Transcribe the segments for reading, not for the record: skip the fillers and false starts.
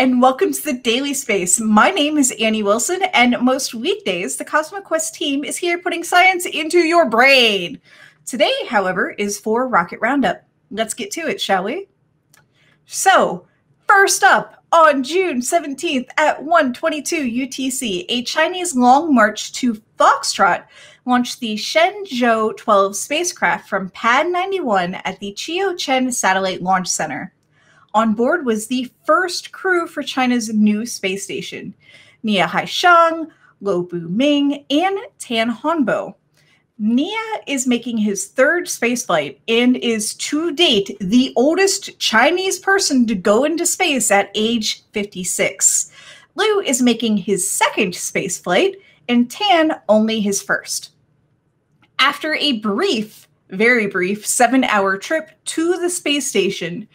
and welcome to the Daily Space. My name is Annie Wilson, and most weekdays, the CosmoQuest team is here putting science into your brain. Today, however, is for Rocket Roundup. Let's get to it, shall we? So, first up, on June 17th at 1:22 UTC, a Chinese Long March to Foxtrot launched the Shenzhou 12 spacecraft from Pad 91 at the Qiuquan Satellite Launch Center. On board was the first crew for China's new space station, Nia Haisheng, Luo Buming, and Tan Honbo. Nia is making his third spaceflight and is to date the oldest Chinese person to go into space at age 56. Liu is making his second spaceflight and Tan only his first. After a brief, very brief, 7-hour trip to the space station,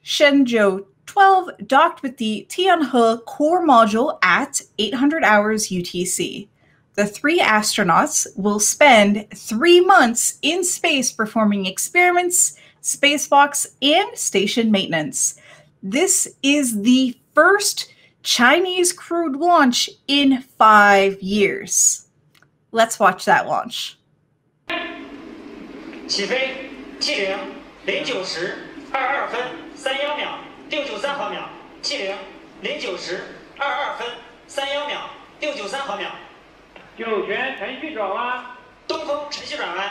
Shenzhou 12 docked with the Tianhe core module at 800 hours UTC. The 3 astronauts will spend 3 months in space performing experiments, spacewalks, and station maintenance. This is the first Chinese crewed launch in 5 years. Let's watch that launch. 起飞，70 090 22分31秒693毫秒，70 090 22分31秒693毫秒。酒泉程序转弯，东风程序转弯。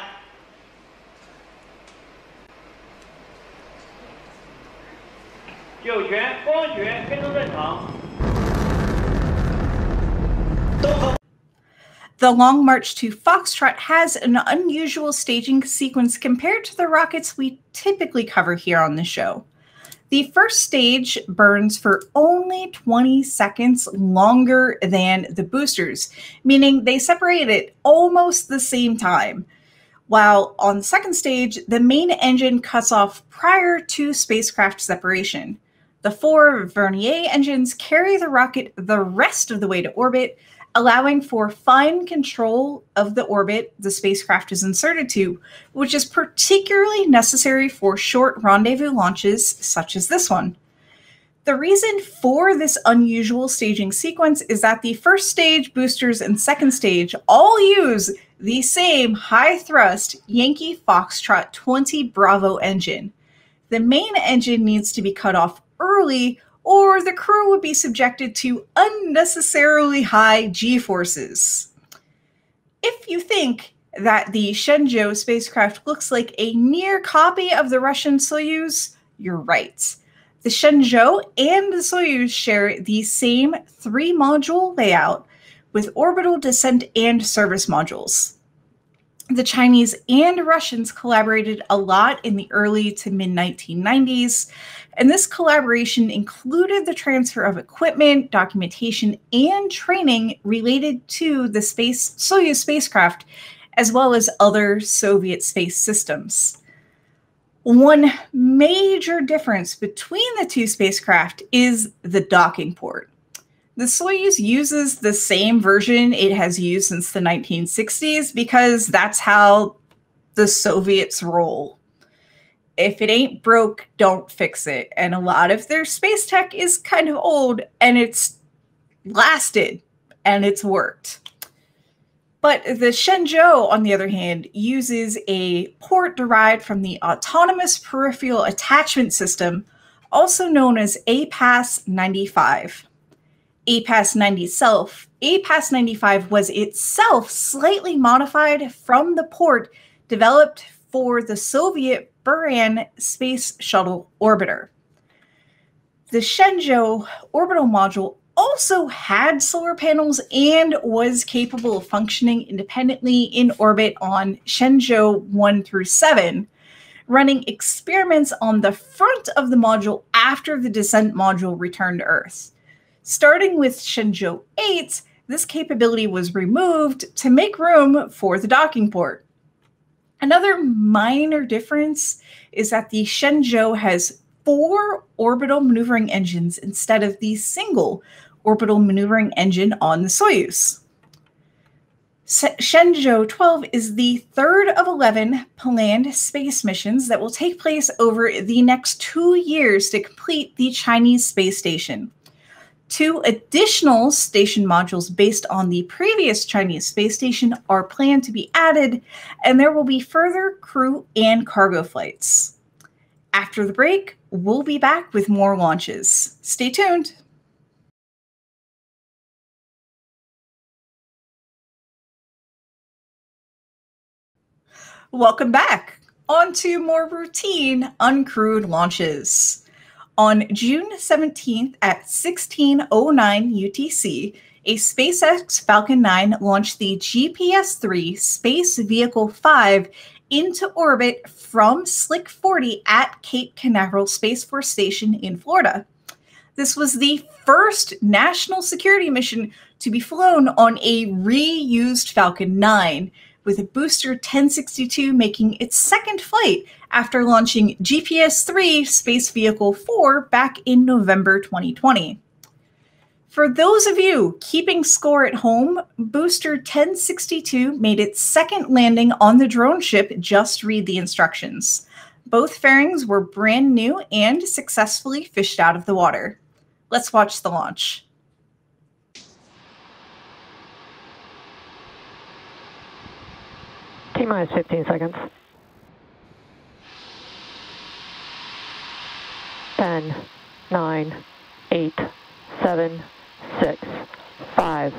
酒泉光学跟踪正常。东风。The Long March to Foxtrot has an unusual staging sequence compared to the rockets we typically cover here on the show. The first stage burns for only 20 seconds longer than the boosters, meaning they separate at almost the same time. While on the second stage, the main engine cuts off prior to spacecraft separation. The 4 Vernier engines carry the rocket the rest of the way to orbit, allowing for fine control of the orbit the spacecraft is inserted to, which is particularly necessary for short rendezvous launches such as this one. The reason for this unusual staging sequence is that the first stage, boosters, and second stage all use the same high-thrust Yankee Foxtrot 20 Bravo engine. The main engine needs to be cut off early, or the crew would be subjected to unnecessarily high G-forces. If you think that the Shenzhou spacecraft looks like a near copy of the Russian Soyuz, you're right. The Shenzhou and the Soyuz share the same 3-module layout with orbital descent and service modules. The Chinese and Russians collaborated a lot in the early to mid-1990s, and this collaboration included the transfer of equipment, documentation, and training related to the Soyuz spacecraft, as well as other Soviet space systems. One major difference between the two spacecraft is the docking port. The Soyuz uses the same version it has used since the 1960s because that's how the Soviets roll. If it ain't broke, don't fix it. And a lot of their space tech is kind of old, and it's lasted, and it's worked. But the Shenzhou, on the other hand, uses a port derived from the Autonomous Peripheral Attachment System, also known as APAS 95. APAS 95 was itself slightly modified from the port developed for the Soviet Buran Space Shuttle Orbiter. The Shenzhou orbital module also had solar panels and was capable of functioning independently in orbit on Shenzhou 1 through 7, running experiments on the front of the module after the descent module returned to Earth. Starting with Shenzhou 8, this capability was removed to make room for the docking port. Another minor difference is that the Shenzhou has 4 orbital maneuvering engines instead of the single orbital maneuvering engine on the Soyuz. Shenzhou 12 is the third of 11 planned space missions that will take place over the next 2 years to complete the Chinese space station. 2 additional station modules based on the previous Chinese space station are planned to be added, and there will be further crew and cargo flights. After the break, we'll be back with more launches. Stay tuned. Welcome back. On to more routine uncrewed launches. On June 17th at 16:09 UTC, a SpaceX Falcon 9 launched the GPS-3 Space Vehicle 5 into orbit from Slick 40 at Cape Canaveral Space Force Station in Florida. This was the first national security mission to be flown on a reused Falcon 9, with booster 1062 making its second flight after launching GPS-3 Space Vehicle 4 back in November 2020. For those of you keeping score at home, booster 1062 made its second landing on the drone ship. Just read the instructions. Both fairings were brand new and successfully fished out of the water. Let's watch the launch. T-minus 15 seconds. 10, 9, 8, 7, 6, 5,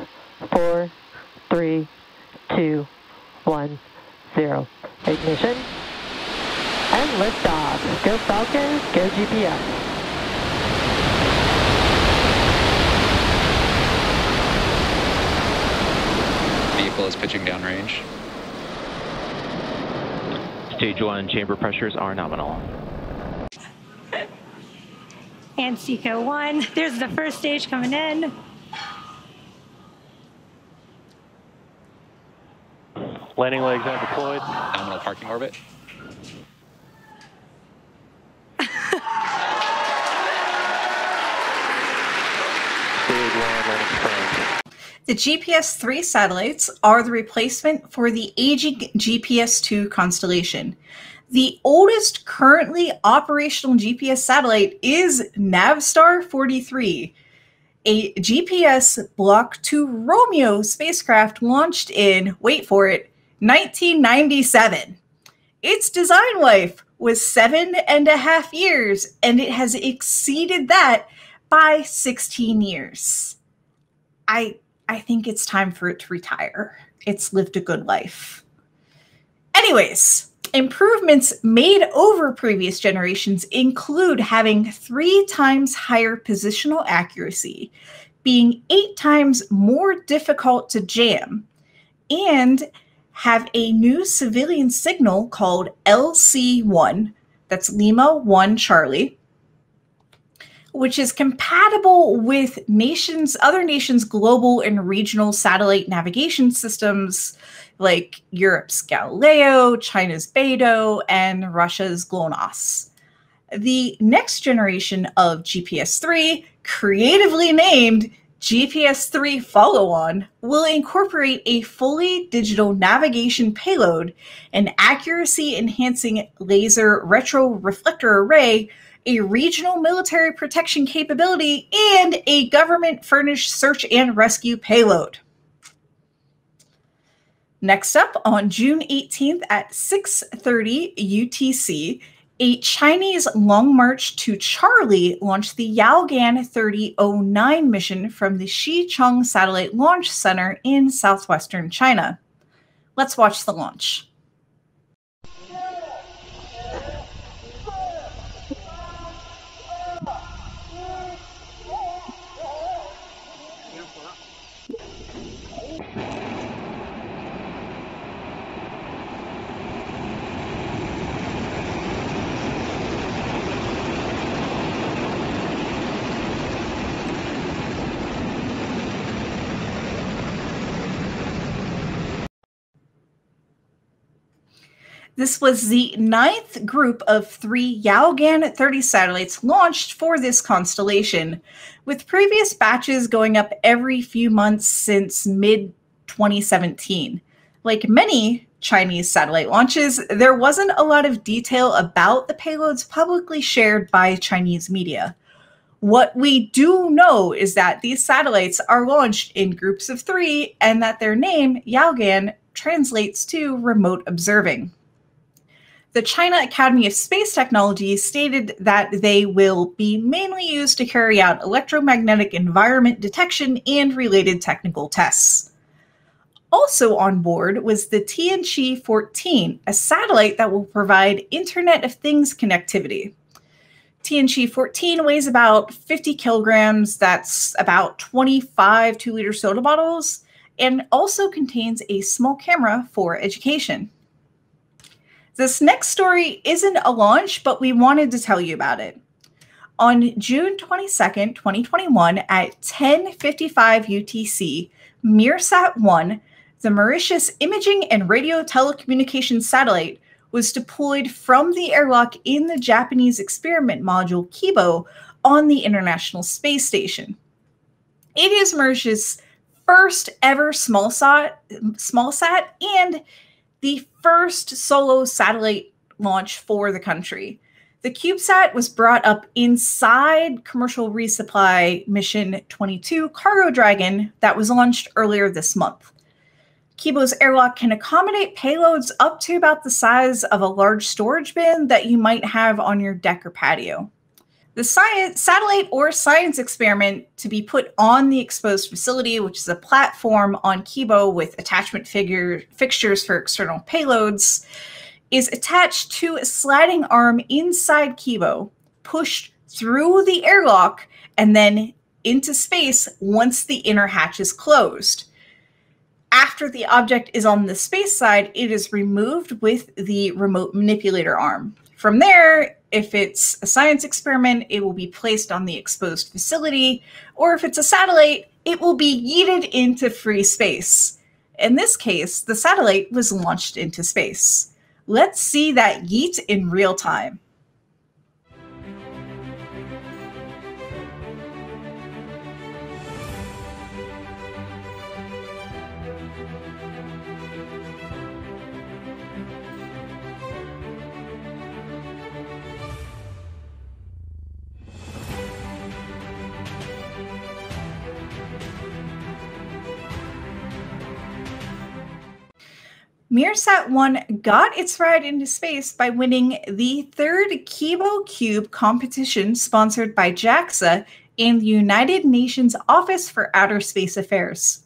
4, 3, 2, 1, 0. Ignition. And liftoff. Go Falcon, go GPS. Vehicle is pitching downrange. Stage 1 chamber pressures are nominal. And Seco 1, there's the first stage coming in. Landing legs are deployed. Nominal parking orbit. Stage 1 landing confirmed. The GPS-3 satellites are the replacement for the aging GPS-2 constellation. The oldest currently operational GPS satellite is Navstar 43, a GPS Block 2 Romeo spacecraft launched in, wait for it, 1997. Its design life was 7.5 years, and it has exceeded that by 16 years. I think it's time for it to retire. It's lived a good life. Anyways, improvements made over previous generations include having 3 times higher positional accuracy, being 8 times more difficult to jam, and have a new civilian signal called LC1, that's Lima 1 Charlie, which is compatible with other nations' global and regional satellite navigation systems like Europe's Galileo, China's Beidou, and Russia's GLONASS. The next generation of GPS-3, creatively named GPS-3 Follow-On, will incorporate a fully digital navigation payload, an accuracy-enhancing laser retroreflector array, a regional military protection capability, and a government-furnished search and rescue payload. Next up, on June 18th at 6:30 UTC, a Chinese Long March to Charlie launched the Yaogan 3009 mission from the Xichang Satellite Launch Center in southwestern China. Let's watch the launch. This was the 9th group of 3 Yaogan 30 satellites launched for this constellation, with previous batches going up every few months since mid-2017. Like many Chinese satellite launches, there wasn't a lot of detail about the payloads publicly shared by Chinese media. What we do know is that these satellites are launched in groups of 3 and that their name, Yaogan, translates to remote observing. The China Academy of Space Technology stated that they will be mainly used to carry out electromagnetic environment detection and related technical tests. Also on board was the Tianqi-14, a satellite that will provide Internet of Things connectivity. Tianqi-14 weighs about 50 kilograms, that's about 25 2-liter soda bottles, and also contains a small camera for education. This next story isn't a launch, but we wanted to tell you about it. On June 22nd, 2021, at 10:55 UTC, MEARSAT-1, the Mauritius Imaging and Radio Telecommunications Satellite, was deployed from the airlock in the Japanese experiment module Kibo on the International Space Station. It is Mauritius' first ever smallsat and the first solo satellite launch for the country. The CubeSat was brought up inside Commercial Resupply Mission 22 Cargo Dragon that was launched earlier this month. Kibo's airlock can accommodate payloads up to about the size of a large storage bin that you might have on your deck or patio. The satellite or science experiment to be put on the exposed facility, which is a platform on Kibo with attachment fixtures for external payloads, is attached to a sliding arm inside Kibo, pushed through the airlock, and then into space once the inner hatch is closed. After the object is on the space side, it is removed with the remote manipulator arm. From there, if it's a science experiment, it will be placed on the exposed facility, or if it's a satellite, it will be yeeted into free space. In this case, the satellite was launched into space. Let's see that yeet in real time. MEARSAT-1 got its ride into space by winning the 3rd Kibo Cube competition sponsored by JAXA and the United Nations Office for Outer Space Affairs.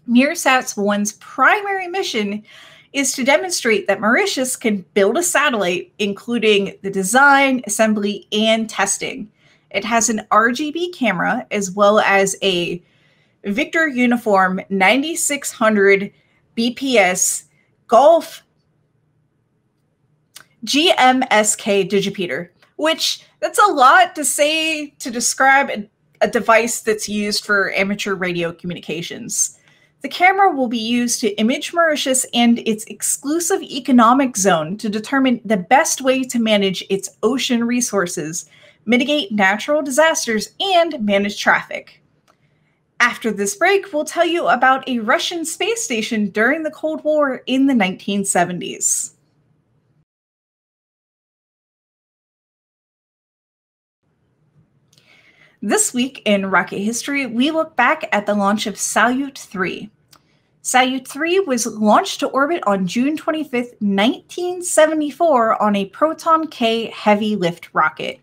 MEARSAT-1's primary mission is to demonstrate that Mauritius can build a satellite, including the design, assembly, and testing. It has an RGB camera as well as a Victor Uniform 9600 BPS Golf GMSK digipeater, which that's a lot to say to describe a device that's used for amateur radio communications. The camera will be used to image Mauritius and its exclusive economic zone to determine the best way to manage its ocean resources, mitigate natural disasters, and manage traffic. After this break, we'll tell you about a Russian space station during the Cold War in the 1970s. This week in rocket history, we look back at the launch of Salyut 3. Salyut 3 was launched to orbit on June 25, 1974 on a Proton K heavy lift rocket.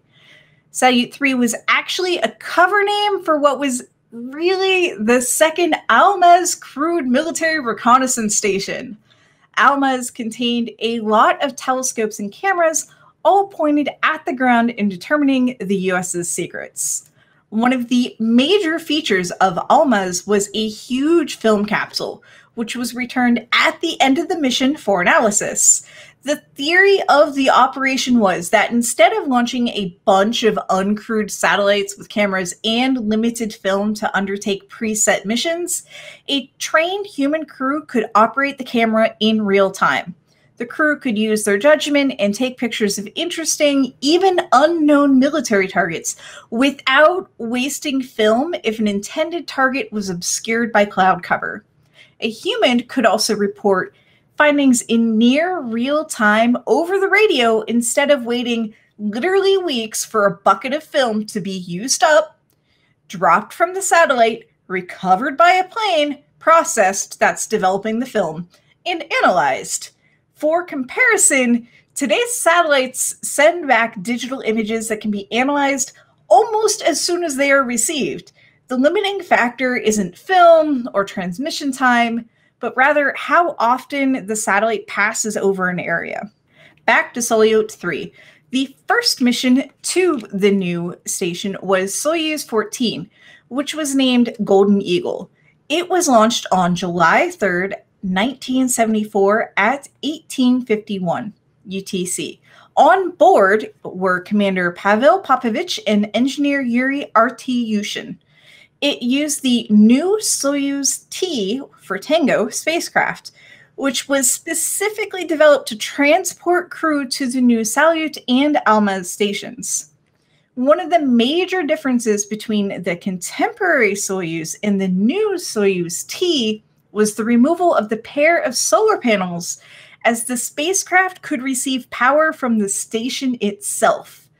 Salyut 3 was actually a cover name for what was really the second Almaz crewed military reconnaissance station. Almaz contained a lot of telescopes and cameras, all pointed at the ground in determining the US's secrets. One of the major features of Almaz was a huge film capsule, which was returned at the end of the mission for analysis. The theory of the operation was that instead of launching a bunch of uncrewed satellites with cameras and limited film to undertake preset missions, a trained human crew could operate the camera in real time. The crew could use their judgment and take pictures of interesting, even unknown military targets without wasting film if an intended target was obscured by cloud cover. A human could also report findings in near real time over the radio instead of waiting literally weeks for a bucket of film to be used up, dropped from the satellite, recovered by a plane, processed, that's developing the film, and analyzed. For comparison, today's satellites send back digital images that can be analyzed almost as soon as they are received. The limiting factor isn't film or transmission time, but rather how often the satellite passes over an area. Back to Salyut 3. The first mission to the new station was Soyuz 14, which was named Golden Eagle. It was launched on July 3rd, 1974 at 1851 UTC. On board were Commander Pavel Popovich and engineer Yuri Artyushin. It used the new Soyuz T for Tango spacecraft, which was specifically developed to transport crew to the new Salyut and Almaz stations. One of the major differences between the contemporary Soyuz and the new Soyuz T was the removal of the pair of solar panels, as the spacecraft could receive power from the station itself.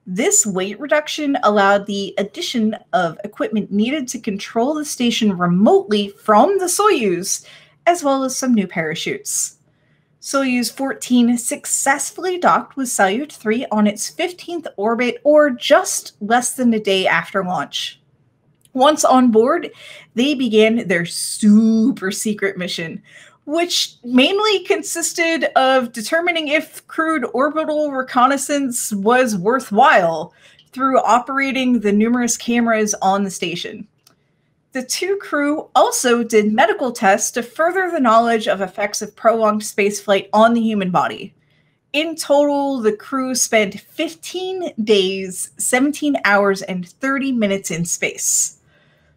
This weight reduction allowed the addition of equipment needed to control the station remotely from the Soyuz, as well as some new parachutes. Soyuz 14 successfully docked with Salyut 3 on its 15th orbit, or just less than a day after launch. Once on board, they began their super secret mission, which mainly consisted of determining if crewed orbital reconnaissance was worthwhile through operating the numerous cameras on the station. The two crew also did medical tests to further the knowledge of effects of prolonged spaceflight on the human body. In total, the crew spent 15 days, 17 hours, and 30 minutes in space.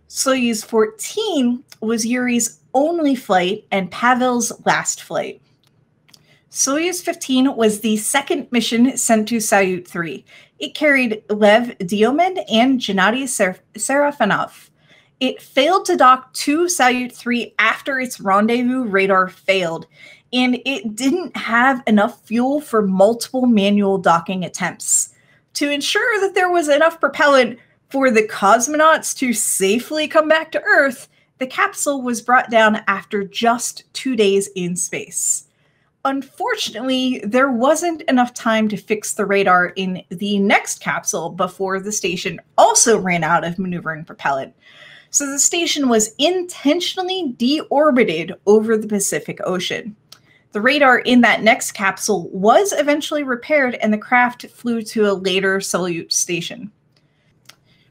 Soyuz 14 was Yuri's only flight and Pavel's last flight. Soyuz 15 was the second mission sent to Salyut 3. It carried Lev Diomin and Gennady Serafinov. It failed to dock to Salyut 3 after its rendezvous radar failed, and it didn't have enough fuel for multiple manual docking attempts. To ensure that there was enough propellant for the cosmonauts to safely come back to Earth, the capsule was brought down after just 2 days in space. Unfortunately, there wasn't enough time to fix the radar in the next capsule before the station also ran out of maneuvering propellant. So the station was intentionally deorbited over the Pacific Ocean. The radar in that next capsule was eventually repaired, and the craft flew to a later Salyut station.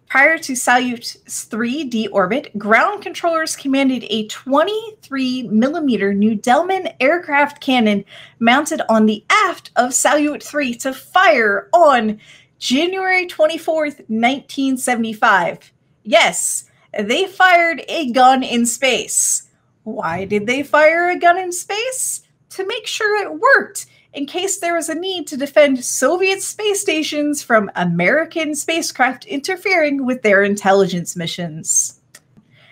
Prior to Salyut 3 deorbit, ground controllers commanded a 23mm new Delman aircraft cannon mounted on the aft of Salyut 3 to fire on January 24th, 1975. Yes, they fired a gun in space. Why did they fire a gun in space? To make sure it worked, in case there was a need to defend Soviet space stations from American spacecraft interfering with their intelligence missions.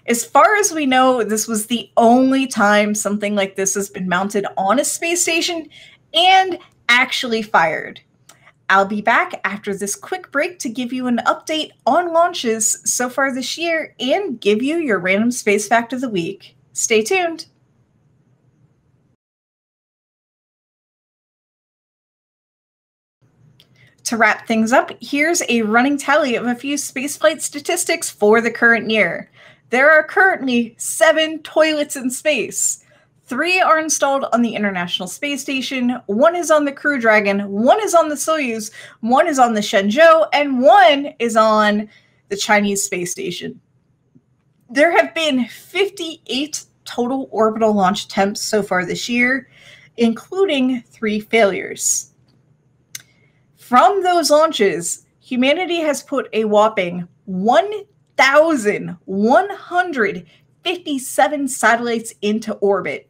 As far as we know, this was the only time something like this has been mounted on a space station and actually fired. I'll be back after this quick break to give you an update on launches so far this year and give you your random space fact of the week. Stay tuned. To wrap things up, here's a running tally of a few spaceflight statistics for the current year. There are currently 7 toilets in space. 3 are installed on the International Space Station, 1 is on the Crew Dragon, 1 is on the Soyuz, 1 is on the Shenzhou, and 1 is on the Chinese Space Station. There have been 58 total orbital launch attempts so far this year, including 3 failures. From those launches, humanity has put a whopping 1,157 satellites into orbit.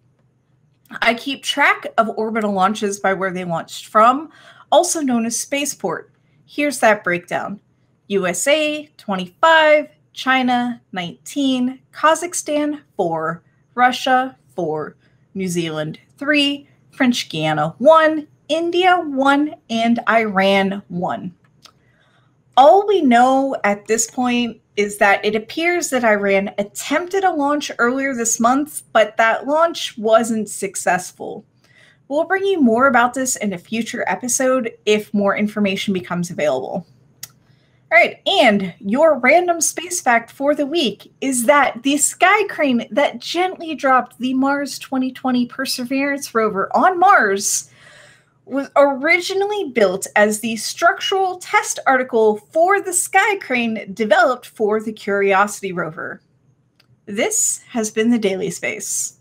I keep track of orbital launches by where they launched from, also known as spaceport. Here's that breakdown. USA, 25, China, 19, Kazakhstan, 4, Russia, 4, New Zealand, 3, French Guiana, 1, India won and Iran won. All we know at this point is that it appears that Iran attempted a launch earlier this month, but that launch wasn't successful. We'll bring you more about this in a future episode if more information becomes available. All right, and your random space fact for the week is that the sky crane that gently dropped the Mars 2020 Perseverance rover on Mars was originally built as the structural test article for the sky crane developed for the Curiosity rover. This has been the Daily Space.